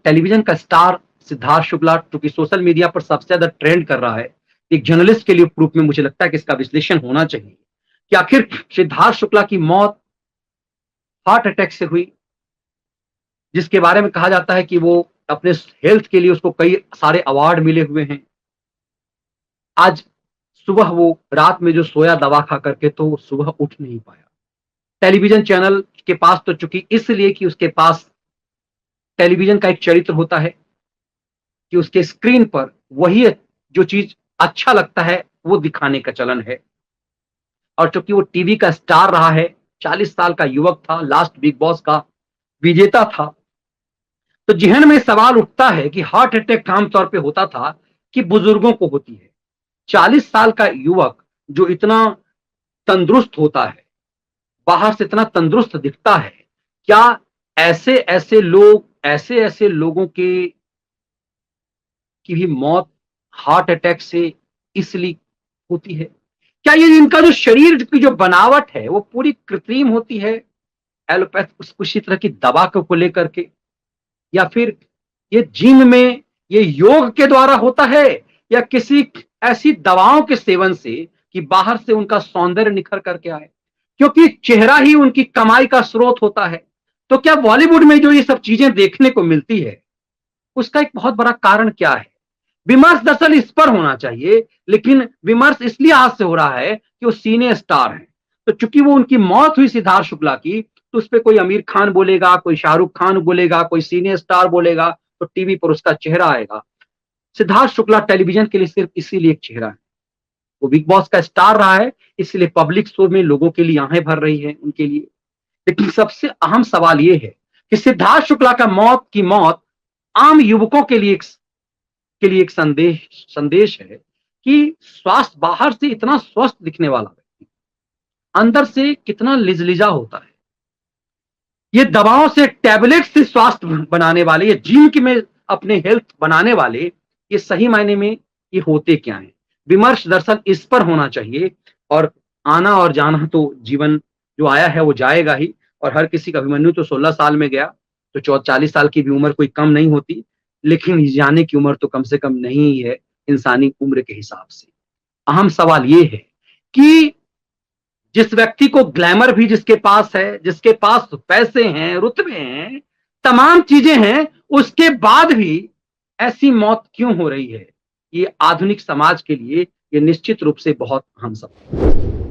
Television का star Siddharth Shukla चूंकि social media पर सबसे ज्यादा ट्रेंड कर रहा है, एक जर्नलिस्ट के लिए रूप में मुझे लगता है कि इसका विश्लेषण होना चाहिए कि आखिर सिद्धार्थ शुक्ला की मौत हार्ट अटैक से हुई, जिसके बारे में कहा जाता है कि वो अपने हेल्थ के लिए उसको कई सारे अवार्ड मिले हुए हैं। आज सुबह वो रात में जो सोया दवा खा करके, तो वो सुबह उठ नहीं पाया। टेलीविजन चैनल के पास तो चूंकि इसलिए कि उसके पास टेलीविजन का एक चरित्र होता है कि उसके स्क्रीन पर वही जो चीज अच्छा लगता है वो दिखाने का चलन है। और चूंकि वो टीवी का स्टार रहा है, 40 साल का युवक था, लास्ट बिग बॉस का विजेता था, तो जहन में सवाल उठता है कि हार्ट अटैक आमतौर पे होता था कि बुजुर्गों को होती है। 40 साल का युवक जो इतना तंदुरुस्त होता है, बाहर से इतना तंदुरुस्त दिखता है, क्या ऐसे ऐसे लोग, ऐसे ऐसे लोगों की भी मौत हार्ट अटैक से इसलिए होती है? क्या ये इनका जो शरीर की जो बनावट है वो पूरी कृत्रिम होती है, एलोपैथ किसी तरह की दवा को लेकर के, या फिर ये जिम में, ये योग के द्वारा होता है, या किसी ऐसी दवाओं के सेवन से कि बाहर से उनका सौंदर्य निखर करके आए? क्योंकि चेहरा ही उनकी कमाई का स्रोत होता है। तो क्या बॉलीवुड में जो ये सब चीजें देखने को मिलती है, उसका एक बहुत बड़ा कारण क्या है? विमर्श दरअसल इस पर होना चाहिए, लेकिन विमर्श इसलिए आज से हो रहा है कि वो सीने स्टार हैं। तो चूंकि वो उनकी मौत हुई सिद्धार्थ शुक्ला की, तो उस पर कोई आमिर खान बोलेगा, कोई शाहरुख खान बोलेगा, कोई सीने स्टार बोलेगा, तो टीवी पर उसका चेहरा आएगा। सिद्धार्थ शुक्ला टेलीविजन के लिए सिर्फ इसीलिए एक चेहरा है। वो बिग बॉस का स्टार रहा है, इसलिए पब्लिक शो में लोगों के लिए आहें भर रही है उनके लिए। लेकिन सबसे अहम सवाल यह है कि सिद्धार्थ शुक्ला का मौत आम युवकों के लिए एक संदेश संदेश है कि स्वास्थ्य बाहर से इतना स्वस्थ दिखने वाला व्यक्ति अंदर से कितना लिजलिजा होता है। ये दवाओं से, टैबलेट से स्वास्थ्य बनाने वाले, ये जिम की में अपने हेल्थ बनाने वाले, ये सही मायने में ये होते क्या हैं? विमर्श दरअसल इस पर होना चाहिए। और आना और जाना तो जीवन जो आया है वो जाएगा ही, और हर किसी का, अभिमन्यु तो 16 साल में गया, तो 40 साल की भी उम्र कोई कम नहीं होती, लेकिन जाने की उम्र तो कम से कम नहीं ही है इंसानी उम्र के हिसाब से। अहम सवाल ये है कि जिस व्यक्ति को ग्लैमर भी जिसके पास है, जिसके पास पैसे हैं, रुतबे हैं, तमाम चीजें हैं, उसके बाद भी ऐसी मौत क्यों हो रही है? ये आधुनिक समाज के लिए ये निश्चित रूप से बहुत अहम सवाल है।